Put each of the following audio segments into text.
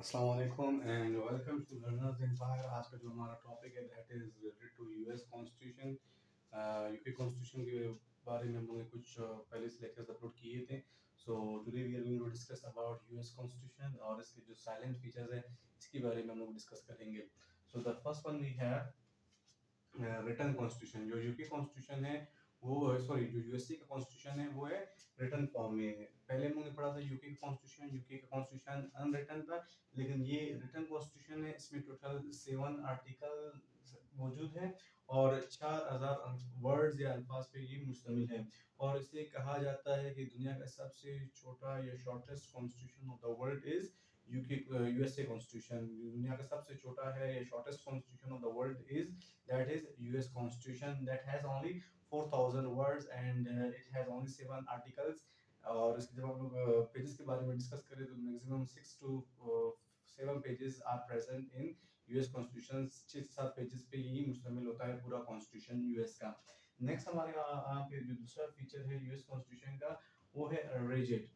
अस्सलाम वालेकुम and welcome to learners empire. आज का जो हमारा टॉपिक है that is related to US constitution. UK constitution के बारे में हम लोगों ने कुछ पहले से लेक्चर्स अपलोड किए थे। So today we are going to discuss about US constitution और इसके जो साइलेंट फीचर्स हैं इसके बारे में हम लोग डिस्कस करेंगे। So the first one we have written constitution. जो यूके कॉन्स्टिट्यूशन है वो सॉरी जो यूएसए का कॉन्स्टिट्यूशन है वो है रिटन फॉर्म में है। पहले हम लोगों ने पढ़ा था यूके का कॉन्स्टिट्यूशन अनरिटन था, लेकिन ये रिटन कॉन्स्टिट्यूशन है। इसमें टोटल 7 आर्टिकल मौजूद है और 4000 वर्ड्स या अल्फाज पे ये मुश्तमिल है। और इसे कहा जाता है कि दुनिया का सबसे छोटा या shortest constitution of the world is UK USA constitution. दुनिया का सबसे छोटा है या shortest constitution of the world is that is US Constitution that has only 4000 words and it has only 7 articles। और इसके जब हम लोग पेजेस के बारे में डिस्कस करें तो maximum 6 to 7 pages are present in US constitution. 6-7 pages पे ही मुश्तमिल होता है पूरा कॉन्स्टिट्यूशन यूएस का। नेक्स्ट हमारे यहाँ पे जो दूसरा फीचर है यूएस कॉन्स्टिट्यूशन का वो है रिजिड।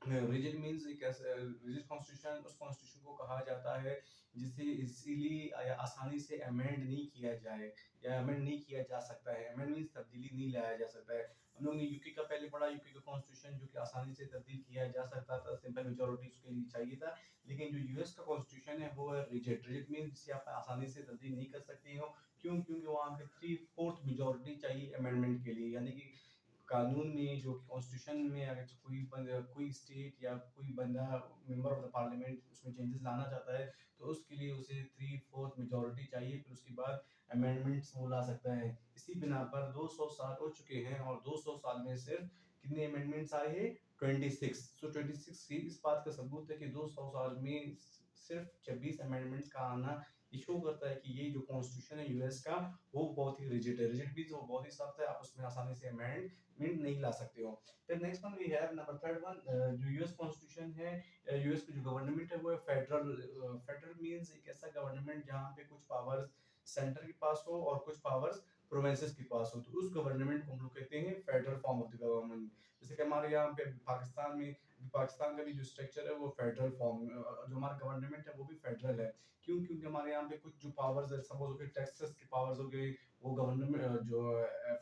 रिजिड मींस एक ऐसा रिजिड कॉन्स्टिट्यूशन उस कॉन्स्टिट्यूशन को कहा जाता है जिसे इजीली या आसानी से अमेंड नहीं किया जाए या अमेंड नहीं किया जा सकता है। अमेंड मींस तब्दीली नहीं लाया जा सकता है। हम लोग ने यूके का पहले पढ़ा, यूके का कॉन्स्टिट्यूशन जो कि आसानी से तब्दील किया जा सकता था, सिंपल मेजॉरिटी उसके लिए चाहिए था। लेकिन जो यूएस का कॉन्स्टिट्यूशन है वो है रिजिड। रिजिड मींस जिसे आप आसानी से तब्दील नहीं कर सकते हो। क्यों? क्योंकि वहाँ पे 3/4 मेजॉरिटी चाहिए अमेंडमेंट के लिए। यानी कि कानून में जो कॉन्स्टिट्यूशन में अगर कोई स्टेट या कोई बंदा मेंबर ऑफ द पार्लियामेंट उसमें चेंजेस लाना चाहता है तो उसके लिए उसे 3/4 मेजॉरिटी चाहिए, फिर उसके बाद अमेंडमेंट्स वो ला सकता है। इसी बिना पर 200 साल हो चुके हैं और 200 साल में सिर्फ कितने अमेंडमेंट्स आए हैं? 26। सो 26 ही इस बात का सबूत है कि 200 साल में सिर्फ 26 अमेंडमेंट्स का आना ये शो करता है कि ये जो कॉन्स्टिट्यूशन है यूएस का वो बहुत ही रिजिड है। रिजिड मींस वो बहुत ही सख्त है, आप उसमें आसानी से अमेंडमेंट नहीं ला सकते हो। फिर next one we have number third one, जो यूएस कॉन्स्टिट्यूशन है, यूएस की जो गवर्नमेंट है वो है फेडरल। फेडरल मींस एक ऐसा गवर्नमेंट जहाँ पे कुछ पावर्स सेंटर के पास हो और कुछ पावर्स प्रोविंसेस के पास हो, तो उस गवर्नमेंट को हम लोग कहते हैं federal form of the government. जैसे कि हमारे यहाँ पे पाकिस्तान का भी जो स्ट्रक्चर है वो फेडरल फॉर्म, जो हमारा गवर्नमेंट है वो भी फेडरल है। क्यों? क्योंकि हमारे यहाँ पे कुछ जो पावर्स है, सपोज हो टेक्सास की पावर्स हो गई, वो गवर्नमेंट जो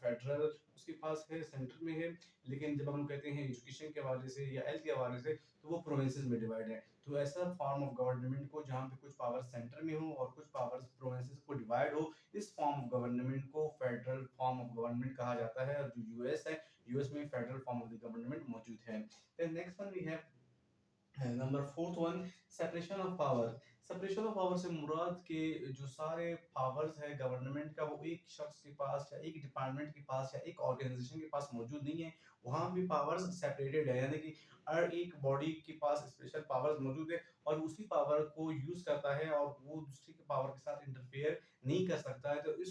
फेडरल उसके पास है, सेंटर में है। लेकिन जब हम कहते हैं एजुकेशन के हवाले से या हेल्थ के हवाले से तो वो प्रोविंसेस में डिवाइड है। तो ऐसा फॉर्म ऑफ गवर्नमेंट को जहाँ पे कुछ पावर सेंटर में हो और कुछ पावर्स प्रोविंसेस को डिवाइड हो, इस फॉर्म ऑफ गवर्नमेंट को फेडरल फॉर्म ऑफ गवर्नमेंट कहा जाता है। और जो यूएस है, यूएस में federal form of the government मौजूद है। Then next one we have number fourth one, separation of power. Separation of power से मुराद के जो सारे पावर्स है गवर्नमेंट का वो एक शख्स के पास या एक डिपार्टमेंट के पास या एक ऑर्गेनाइजेशन के पास मौजूद नहीं है। वहाँ भी पावर्स सेपरेटेड है, यानी कि हर एक बॉडी के पास स्पेशल पावर्स मौजूद है और उसी पावर को यूज करता है और वो दूसरे के पावर के साथ इंटरफेयर नहीं कर सकता है। तो इस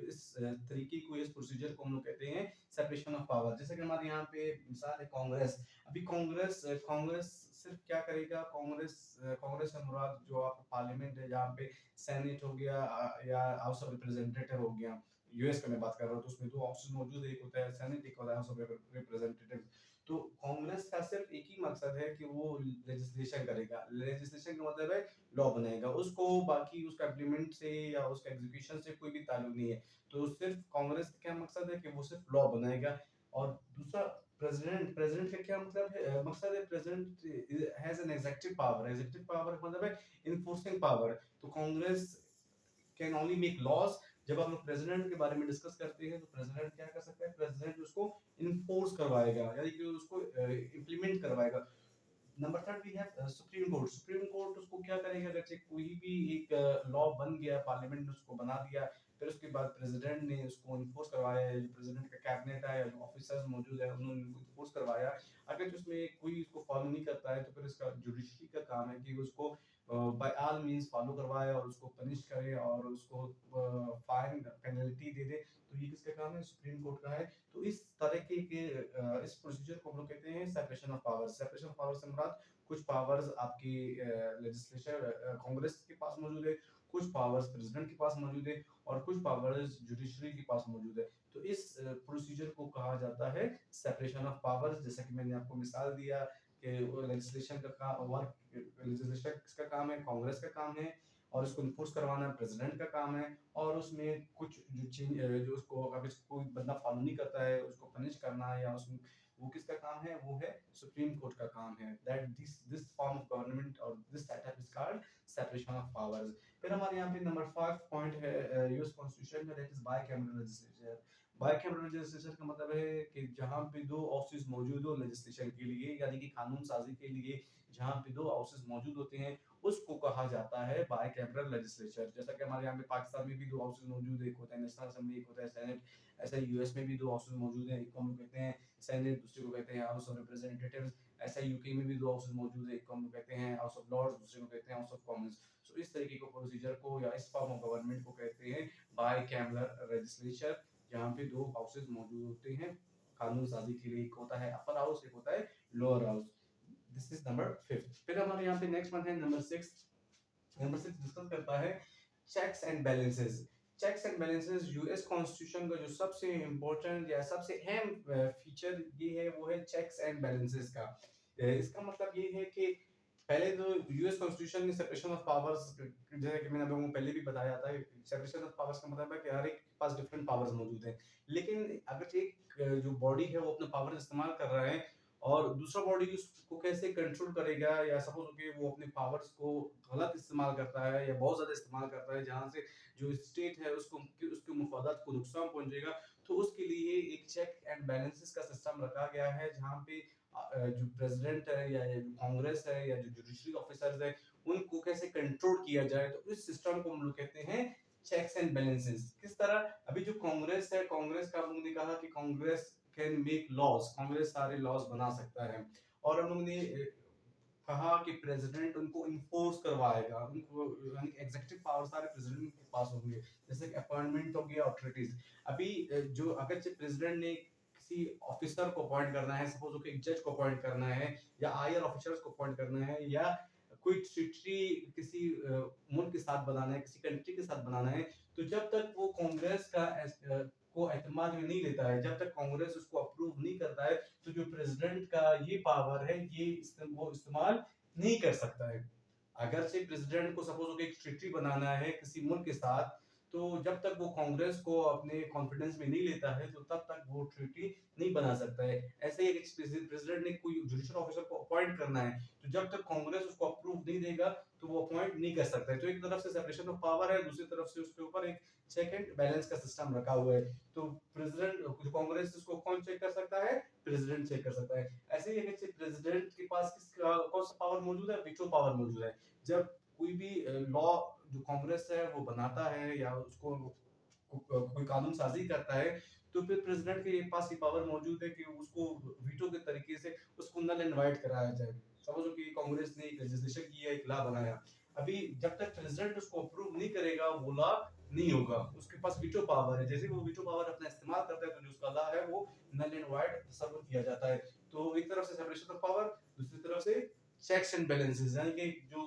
इस तरीके को, इस प्रोसीजर को हम लोग कहते हैं सेपरेशन ऑफ पावर। जैसे कि हमारे यहाँ पे मिसाल है कांग्रेस। अभी कांग्रेस कांग्रेस सिर्फ क्या करेगा? कांग्रेस से मुराद जो आप पार्लियामेंट है, जहाँ पे सेनेट हो गया या हाउस ऑफ रिप्रेजेंटेटिव हो गया। यूएस का मैं बात कर रहा हूँ तो उसमें दो ऑप्शन मौजूद है, एक होता है सेनेट, एक होता है हाउस ऑफ रिप्रेजेंटेटिव। तो कांग्रेस का सिर्फ एक ही मकसद है कि वो लेजिस्लेशन करेगा। लेजिस्लेशन का मतलब है लॉ बनाएगा, उसको बाकी उसका इम्प्लीमेंट से या उसका एग्जीक्यूशन से कोई भी ताल्लुक नहीं है। तो सिर्फ कांग्रेस का क्या मकसद है कि वो सिर्फ लॉ बनाएगा। और दूसरा प्रेसिडेंट का क्या मतलब है? मकसद है president has an executive power. Executive power मतलब है इन्फोर्सिंग पावर। तो Congress can only make laws. जब हम लोग प्रेसिडेंट के बारे में डिस्कस करते हैं तो प्रेसिडेंट क्या कर सकता है? प्रेसिडेंट उसको इन्फोर्स करवाएगा, यानी कि उसको इम्प्लीमेंट करवाएगा। Number third we have supreme court. Supreme court उसको क्या करेगा? जैसे कोई भी एक लॉ बन गया, पार्लियामेंट ने उसको बना दिया, फिर उसके बाद प्रेसिडेंट ने उसको इन्फोर्स करवाया, जो प्रेसिडेंट का कैबिनेट है या जो ऑफिसर्स मौजूद है उन्होंने उनको इन्फोर्स करवाया। अगर उसमें कोई इसको फॉलो नहीं करता है तो फिर इसका जुडिशरी का काम है कि उसको बाय ऑल मींस फॉलो करवाए और उसको पनिश करे और उसको फाइन पेनल्टी दे दे। तो ये किसका काम है? सुप्रीम कोर्ट का है। तो इस तरीके के इस प्रोसीजर को हम लोग कहते हैं separation of powers. Separation of powers से मुराद कुछ पावर्स आपकी लेजिस्लेचर कांग्रेस के पास मौजूद है, कुछ पावर्स प्रेसिडेंट के पास मौजूद है और कुछ पावर्स जुडिशरी के पास मौजूद है। तो इस प्रोसीजर को कहा जाता है सेपरेशन ऑफ पावर्स। जैसा कि मैंने आपको मिसाल दिया कि लेजिस्लेशन का वर्क, लेजिस्लेशन किसका काम है? कांग्रेस का काम है, और उसको इन्फोर्स करवाना प्रेसिडेंट का काम है। और उसमें कुछ जो चेंज, जो उसको अगर कोई बंदा फॉलो नहीं करता है उसको पनिश करना, या उसमें वो किसका काम है? वो है सुप्रीम कोर्ट का काम है। That this form of government और this setup is called separation of powers. फिर हमारे यहाँ पे नंबर 5 पॉइंट है यूएस कॉन्स्टिट्यूशन में, that is bicameral legislature. Bicameral legislature का मतलब है कि जहाँ पे दो हाउसेस मौजूद हो लेजिस्लेशन के लिए, यानी कि कानून साजी के लिए जहाँ पे दो हाउसेस मौजूद होते हैं, उसको कहा जाता है बाइकैमरल लेजिस्लेचर। जैसा कि हमारे यहाँ पे पाकिस्तान में भी दो हाउसेस मौजूद है, एक होता है नेशनल असेंबली, एक होता है सेनेट। ऐसा यूएस में भी दो हाउसेस मौजूद हैं, एक को हम लोग कहते हैं सेनेट, दूसरे को कहते हैं हाउस ऑफ रिप्रेजेंटेटिव्स। ऐसा यूके में भी दो हाउसेस मौजूद है, एक को हम लोग कहते हैं हाउस ऑफ लॉर्ड्स, दूसरे को कहते हैं हाउस ऑफ कॉमन्स। सो इस तरीके को प्रोसीजर को या इस फॉर्म ऑफ गवर्नमेंट को कहते हैं बाइकैमरल लेजिस्लेचर, जहाँ पे दो हाउसेस मौजूद होते हैं कानून साजी के लिए। एक होता है अपर हाउस, एक होता है lower house. This is number 5। फिर हमारे यहाँ पे नेक्स्ट वन है नंबर 6। नंबर 6 डिस्कस करता है checks and balances. Checks and balances US constitution का जो सबसे इंपॉर्टेंट या सबसे अहम फीचर ये है, वो है चेक्स एंड बैलेंसेस का। इसका मतलब ये है कि पहले तो यूएस कॉन्स्टिट्यूशन में सेपरेशन ऑफ पावर्स, जैसे कि मैंने आप लोगों को पहले भी बताया था, सेपरेशन ऑफ पावर्स का मतलब है कि हर एक के पास डिफरेंट पावर्स मौजूद हैं। लेकिन अगर एक जो बॉडी है वो अपना पावर इस्तेमाल कर रहा है, और दूसरा बॉडी उसको कैसे कंट्रोल करेगा, या सपोज कि वो अपने पावर्स को गलत इस्तेमाल करता है या बहुत ज्यादा इस्तेमाल करता है, जहां से जो स्टेट है उसको उसके मुफादात को नुकसान पहुंचेगा, तो उसके लिए एक चेक एंड बैलेंसेस का सिस्टम रखा गया है, जहां पे जो प्रेसिडेंट है या जो कांग्रेस है या जो जुडिशरी ऑफिसर्स है, उनको कैसे कंट्रोल किया जाए। तो इस सिस्टम को हम लोग कहते हैं चेक्स एंड बैलेंसेस। किस तरह? अभी जो कांग्रेस है, कांग्रेस का हम लोगों ने कहा कि Congress can make laws, Congress सारे लॉज बना सकता है। और हम लोगों ने कहा कि प्रेसिडेंट उनको इन्फोर्स करवाएगा, उनको यानी एग्जीक्यूटिव पावर सारे प्रेसिडेंट के पास होंगे, जैसे कि अपॉइंटमेंट हो गया ऑथोरिटीज। अभी जो अगर से प्रेसिडेंट ने किसी ऑफिसर को अपॉइंट करना है, सपोज कि एक जज को अपॉइंट करना है, या हायर ऑफिसर्स को अपॉइंट करना है, या कोई ट्रीटी किसी मुल्क के साथ बनाना है, किसी कंट्री के साथ बनाना है, तो जब तक वो कांग्रेस का को एतमाद में नहीं लेता है, जब तक कांग्रेस उसको अप्रूव नहीं करता है, तो जो प्रेसिडेंट का ये पावर है ये वो इस्तेमाल नहीं कर सकता है। अगर से प्रेसिडेंट को सपोज एक ट्रीटी बनाना है किसी मुल्क के साथ, तो जब तक वो कांग्रेस को अपने कॉन्फिडेंस में नहीं लेता है, तो तब तक वो ट्रीटी नहीं बना सकता है। ऐसे ही प्रेसिडेंट ने कोई जुडिशियल ऑफिसर को अपॉइंट करना है, तो जब तक कांग्रेस उसको अप्रूव नहीं देगा तो वो अपॉइंट नहीं कर सकता है। तो एक तरफ से सेपरेशन ऑफ पावर है, दूसरी तरफ से उसके ऊपर एक चेक एंड बैलेंस का सिस्टम रखा हुआ है। तो प्रेसिडेंट जो कांग्रेस, उसको कौन चेक कर सकता है? प्रेसिडेंट चेक कर सकता है। ऐसे ही अगर प्रेसिडेंट के पास कौन सा पावर मौजूद है? वीटो पावर मौजूद है। जब कोई भी लॉ जो कांग्रेस है वो बनाता है, या उसको कोई कानून साजी करता है, तो फिर प्रेसिडेंट के पास ये पावर मौजूद है कि उसको वीटो के तरीके से उसको नल एंड वाइड कराया जाए। समझो कि कांग्रेस ने एक लेजिस्लेशन किया, एक लॉ बनाया, अभी जब तक प्रेसिडेंट उसको अप्रूव नहीं करेगा वो लॉ नहीं होगा। उसके पास वीटो पावर है, जैसे वो वीटो पावर अपना इस्तेमाल करता है, तो जो उसका लॉ है वो नल एंड वाइड सब किया जाता है। तो एक तरफ से सेपरेशन ऑफ पावर, दूसरी तरफ से चेक्स एंड बैलेंसेस, यानी कि जो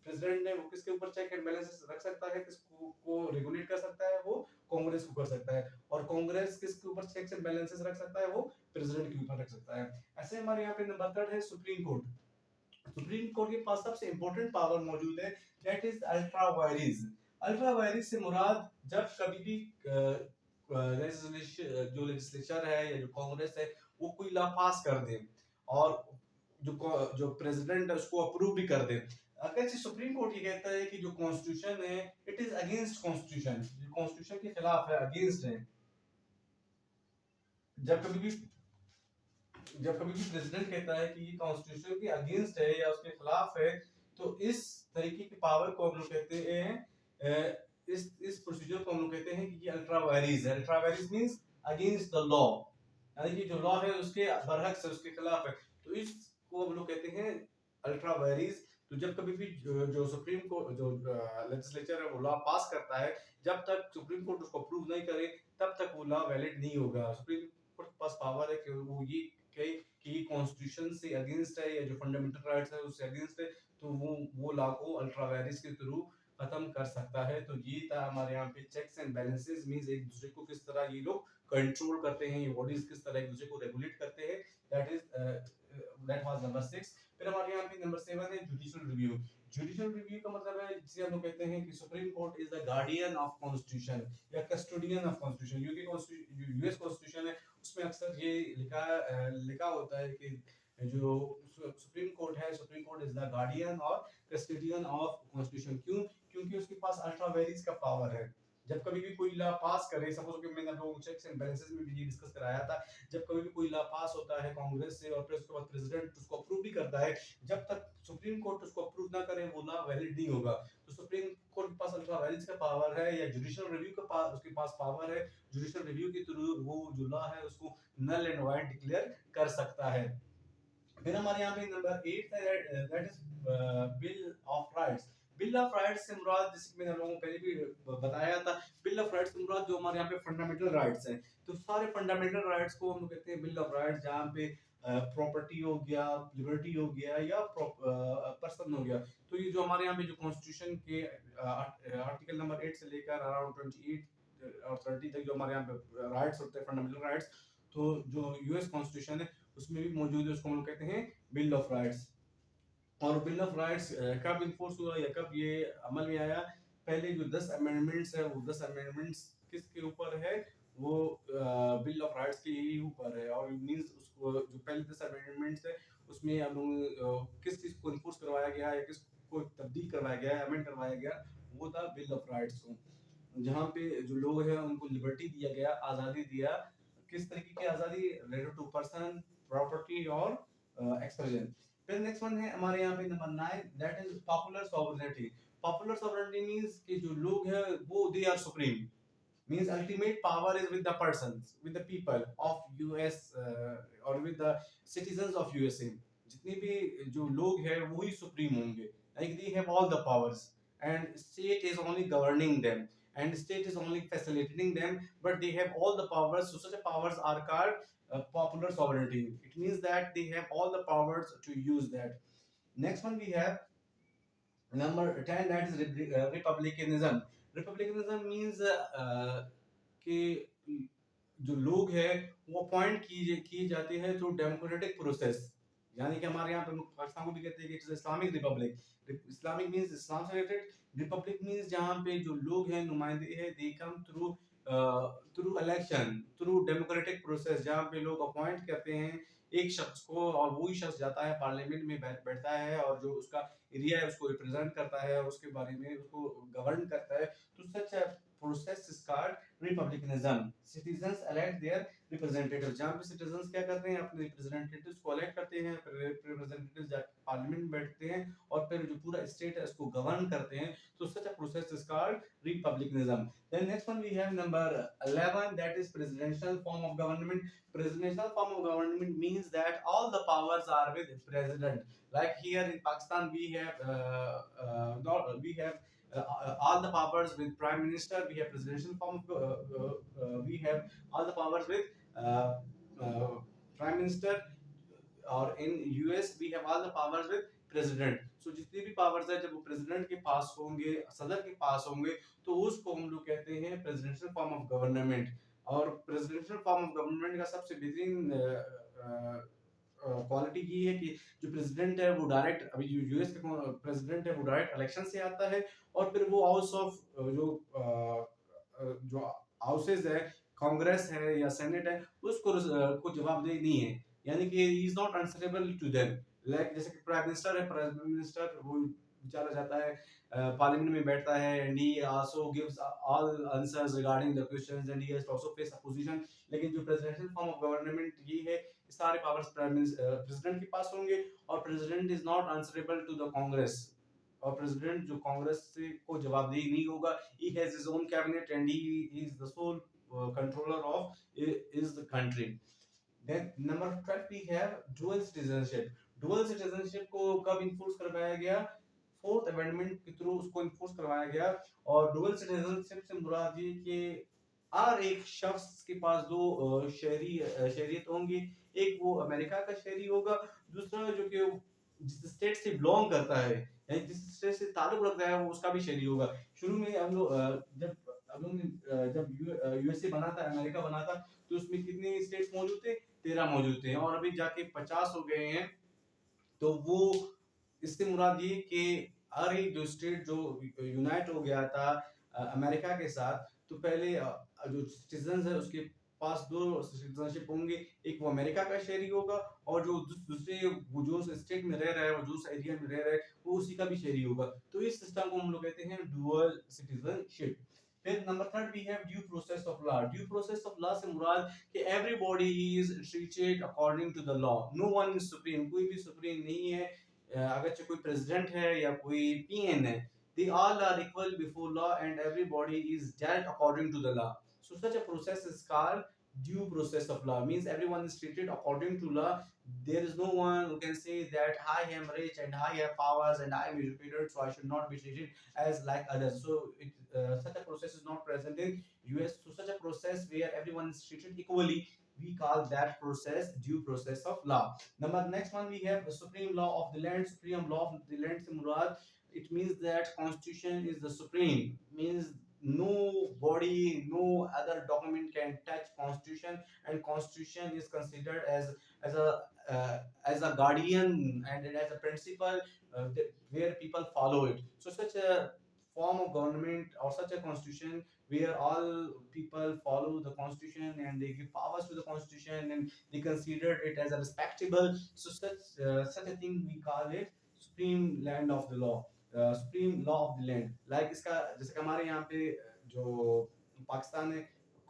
प्रेसिडेंट है वो किसके ऊपर चेक एंड बैलेंसेस रख सकता है, किसको को रेगुलेट कर सकता है, वो कांग्रेस को कर सकता है। और कांग्रेस किसके ऊपर चेक्स एंड बैलेंसेस रख सकता है? वो प्रेसिडेंट के ऊपर रख सकता है। ऐसे हमारे यहाँ पे नंबर 3 है सुप्रीम कोर्ट। सुप्रीम कोर्ट के पास सबसे इंपॉर्टेंट पावर मौजूद है, दैट इज अल्ट्रा वायरिस। अल्ट्रा वायरिस से मुराद जब कभी भी जो लेजिस्लेचर है या जो कांग्रेस है वो कोई लॉ पास कर दे, और जो प्रेसिडेंट है उसको अप्रूव भी कर दे, अगर से सुप्रीम कोर्ट ये कहता है कि जो कॉन्स्टिट्यूशन है इट इज अगेंस्ट कॉन्स्टिट्यूशन, जो कॉन्स्टिट्यूशन के खिलाफ है, अगेंस्ट है, जब कभी भी प्रेसिडेंट कहता है कि ये कॉन्स्टिट्यूशन के अगेंस्ट है या उसके खिलाफ है, तो इस तरीके की पावर को हम लोग कहते हैं इस प्रोसीजर को हम लोग कहते हैं कि ये अल्ट्रा वायरिस है। Ultra vires means against the law, यानी कि जो लॉ है उसके बरहक से उसके खिलाफ है, तो इसको हम लोग कहते हैं अल्ट्रा वायरिस। तो जब कभी भी जो सुप्रीम कोर्ट जो लेजिस्लेचर है वो लॉ पास करता है, जब तक सुप्रीम कोर्ट उसको अप्रूव नहीं करे तब तक वो लॉ वैलिड नहीं होगा। सुप्रीम कोर्ट के पास पावर है कि वो ये कहे कि कॉन्स्टिट्यूशन से अगेंस्ट है या जो फंडामेंटल राइट्स है उससे अगेंस्ट है, तो वो लॉ को अल्ट्रा वायरिस के थ्रू खत्म कर सकता है। तो ये था हमारे यहाँ पे चेक्स एंड बैलेंसेस, मींस एक दूसरे को किस तरह ये लोग कंट्रोल करते हैं, ये बॉडीज किस तरह एक दूसरे को रेगुलेट करते हैं, that is that was number 6। फिर हमारे यहाँ पे नंबर 7 है जुडिशियल रिव्यू। जुडिशियल रिव्यू का मतलब है जिसे हम लोग कहते हैं कि supreme court is the guardian of constitution या custodian of constitution. UK constitution, US constitution है, उसमें अक्सर ये लिखा होता है कि जो सुप्रीम कोर्ट है, supreme court is the guardian और कस्टोडियन ऑफ कॉन्स्टिट्यूशन। क्यों? क्योंकि उसके पास अल्ट्रा वेरिस का पावर है। जब कभी भी कोई लॉ पास करे, सपोज कि मैंने आप लोगों को चेक्स एंड बैलेंसेस में भी ये डिस्कस कराया था, जब कभी भी कोई लॉ पास होता है कांग्रेस से और फिर उसके बाद प्रेसिडेंट उसको अप्रूव भी करता है, जब तक सुप्रीम कोर्ट उसको अप्रूव ना करे वो लॉ वैलिड नहीं होगा। तो सुप्रीम कोर्ट के पास अल्ट्रा वायलेंस का पावर है, या जुडिशियल रिव्यू का पास उसके पास पावर है। जुडिशियल रिव्यू के थ्रू वो जो लॉ है उसको नल एंड वाइड डिक्लेयर कर सकता है। फिर हमारे यहाँ पे नंबर 8 है, that is bill of rights. Bill of rights से मुराद, जैसे मैंने लोगों को पहले भी बताया था, बिल ऑफ राइट्स से मुराद जो हमारे यहाँ पे फंडामेंटल राइट्स हैं। तो सारे फंडामेंटल राइट्स को हम लोग कहते हैं बिल ऑफ राइट्स, जहाँ पे प्रॉपर्टी हो गया, लिबर्टी हो गया, या पर्सन हो गया। तो ये जो हमारे यहाँ पे जो कॉन्स्टिट्यूशन के आर्टिकल नंबर 8 से लेकर अराउंड 28 और 30 तक जो हमारे यहाँ पे राइट्स होते हैं, फंडामेंटल राइट्स, तो जो यूएस कॉन्स्टिट्यूशन है उसमें भी मौजूद है, उसको हम लोग कहते हैं बिल ऑफ राइट्स। और बिल ऑफ राइट्स कब इन्फोर्स हुआ या कब ये अमल में आया? पहले जो 10 अमेंडमेंट्स है, वो 10 अमेंडमेंट्स किसके ऊपर है? वो बिल ऑफ राइट्स के ही ऊपर है। और मींस उसको जो पहले 10 अमेंडमेंट्स है उसमें हम लोग किस चीज को इन्फोर्स करवाया गया है, किसको तब्दील करवाया गया है, अमेंड करवाया गया, वो था बिल ऑफ राइट्स को, जहाँ पे जो लोग हैं उनको लिबर्टी दिया गया, आज़ादी दिया। किस तरीके की आज़ादी? रिलेटेड टू पर्सन, प्रॉपर्टी और एक्सप्रेशन। फिर नेक्स्ट वन है हमारे यहाँ पे number 9, that is popular sovereignty. Popular sovereignty means कि जो लोग हैं वो they are supreme, means ultimate power is with the persons, with the people of US or with the citizens of USA। जितने भी जो लोग हैं वो ही सुप्रीम होंगे, like they have all the powers and state is only governing them and state is only facilitating them, but they have all the powers. So such a powers are called popular sovereignty. It means that they have all the powers to use that. Next one we have number 10, that is republicanism. Republicanism means कि जो लोग हैं वो appoint किए जाते हैं through democratic process. यानी कि हमारे यहाँ पे पाकिस्तान को भी कहते हैं कि it's Islamic republic. Islamic means इस्लाम से रिलेटेड, रिपब्लिक मींस जहाँ पे जो लोग हैं, नुमाइंदे हैं, they come through through election, through democratic process, जहाँ पे लोग अपॉइंट करते हैं एक शख्स को और वही शख्स जाता है पार्लियामेंट में बैठता है और जो उसका एरिया है उसको रिप्रेजेंट करता है और उसके बारे में उसको गवर्न करता है। तो such process is called republicanism. Citizens elect their representative, जहाँ पे सिटीजंस क्या करते हैं, अपने रिप्रेजेंटेटिव्स को इलेक्ट करते हैं, फिर रिप्रेजेंटेटिव्स जाकर पार्लियामेंट में बैठते हैं और फिर जो पूरा स्टेट है उसको गवर्न करते हैं। तो such a process is called republicanism. Then next one we have number 11, that is presidential form of government. Presidential form of government means that all the powers are with president. Like here in Pakistan, we have we have all the powers with prime minister. We have presidential form of we have all the powers with uh, uh, prime minister. और in US we have all the powers with president. So जितनी भी powers है जब वो president के पास होंगे, सदर के पास होंगे, तो उसको हम लोग कहते हैं प्रेसिडेंशियल फॉर्म ऑफ गवर्नमेंट। और प्रेसिडेंशियल फॉर्म ऑफ गवर्नमेंट का सबसे बेहतरीन क्वालिटी ये है कि जो प्रेसिडेंट है वो डायरेक्ट, अभी जो यूएस का प्रेसिडेंट है वो डायरेक्ट इलेक्शन से आता है और फिर वो हाउस ऑफ जो हाउसेज है, कांग्रेस है या सेनेट है, उसको को जवाबदेही नहीं है। यानी कि he is not answerable to them. Like जैसे कि प्राइम मिनिस्टर है, प्राइम मिनिस्टर वो बेचारा जाता है पार्लियामेंट में बैठता है and he also gives all answers regarding the questions and he has also face opposition. लेकिन जो प्रेसिडेंशियल फॉर्म ऑफ गवर्नमेंट ये है, सारे पावर्स प्रेसिडेंट के पास होंगे और president is not answerable to the Congress. और प्रेसिडेंट जो कांग्रेस से को जवाबदेही नहीं होगा। He has his own cabinet and he is the sole controller of is the country. Then number 12 we have dual citizenship. Dual citizenship को कब enforce करवाया गया? फोर्थ अमेंडमेंट के थ्रू उसको इन्फोर्स करवाया गया। और डुअल सिटीजनशिप से मुराद ये कि हर एक शख्स के पास दो शहरियत होंगी। एक वो अमेरिका का शहरी होगा, दूसरा जो कि जिस स्टेट से बिलोंग करता है यानी जिस स्टेट से ताल्लुक रखता है वो उसका भी शहरी होगा। शुरू में हम लोग जब यूएसए बना था, अमेरिका बना था, तो उसमें कितने स्टेट्स मौजूद थे? 13 मौजूद थे और अभी जाके 50 हो गए हैं। तो वो इससे मुराद ये कि हर एक जो स्टेट जो यूनाइट हो गया था अमेरिका के साथ, तो पहले जो सिटीजन है उसके पास दो सिटीजनशिप होंगे, एक वो अमेरिका का शहरी होगा और जो दूसरे वो जो स्टेट में रह रहा है, वो जो एरिया में रह रहा है, वो उसी का भी शहरी होगा। तो इस सिस्टम को हम लोग कहते हैं डुअल सिटीजनशिप। फिर number third we have due process of law. Due process of law से मुराद कि everybody is treated according to the law, no one is supreme, कोई भी सुप्रीम नहीं है। अगर कोई प्रेसिडेंट है या कोई पीएन है, they all are equal before law and everybody is dealt according to the law. So such a process is called due process of law, means everyone is treated according to law. There is no one who can say that I am rich and I have powers and I am educated, so I should not be treated as like others. So such a process is not present in US. So such a process where everyone is treated equally, we call that process due process of law. Number next one we have the supreme law of the land. Supreme law of the land se murad, it means that constitution is the supreme, means no body, no other document can touch constitution, and constitution is considered as a as a guardian and as a principle where people follow it. So such a form of government or such a constitution where all people follow the constitution and they give powers to the constitution and they consider it as a respectable. So such a thing we call it supreme land of the law, supreme law of the land. Like इसका जैसे कि हमारे यहाँ पे जो पाकिस्तान है,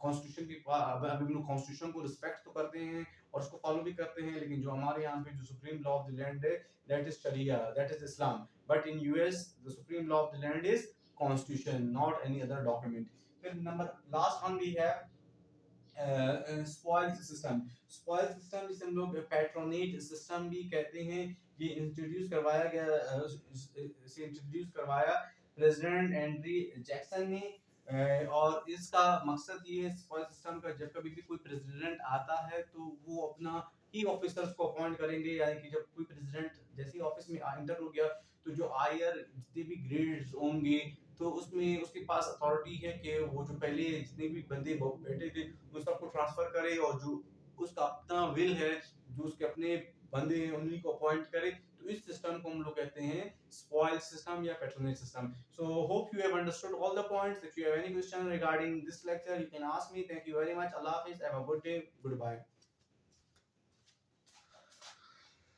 constitution की अभी हम लोग कॉन्स्टिट्यूशन को रिस्पेक्ट तो करते हैं और उसको फॉलो भी करते हैं, लेकिन जो हमारे यहाँ पे जो supreme law of the land है, दैट इज शरिया, दैट इज इस्लाम। But in US the supreme law of the land is constitution, not any other document. फिर number last one we have spoil system. Spoil system जिसे हम लोग patronage system भी कहते हैं, ये इंट्रोड्यूस करवाया गया, इसे इंट्रोड्यूस करवाया प्रेसिडेंट एंड्री जैक्सन ने। और इसका मकसद ये है स्पॉइल सिस्टम का, जब कभी भी कोई प्रेसिडेंट आता है तो वो अपना ही ऑफिसर्स को अपॉइंट करेंगे, यानी कि जब कोई प्रेसिडेंट जैसे ही ऑफिस में एंटर हो गया तो जो हायर जितने भी ग्रेड्स होंगे तो उसमें उसके पास अथॉरिटी है कि वो जो पहले जितने भी बंदे बैठे थे उन सबको ट्रांसफर करे, और जो उसका अपना विल है, जो उसके अपने बंदे हैं उन्हीं को अपॉइंट करे। तो इस सिस्टम को हम लोग कहते हैं स्पॉइल सिस्टम या patronage system. So hope you have understood all the points. If you have any question regarding this lecture, you can ask me. Thank you very much. Allah Hafiz. Have a good day. Goodbye.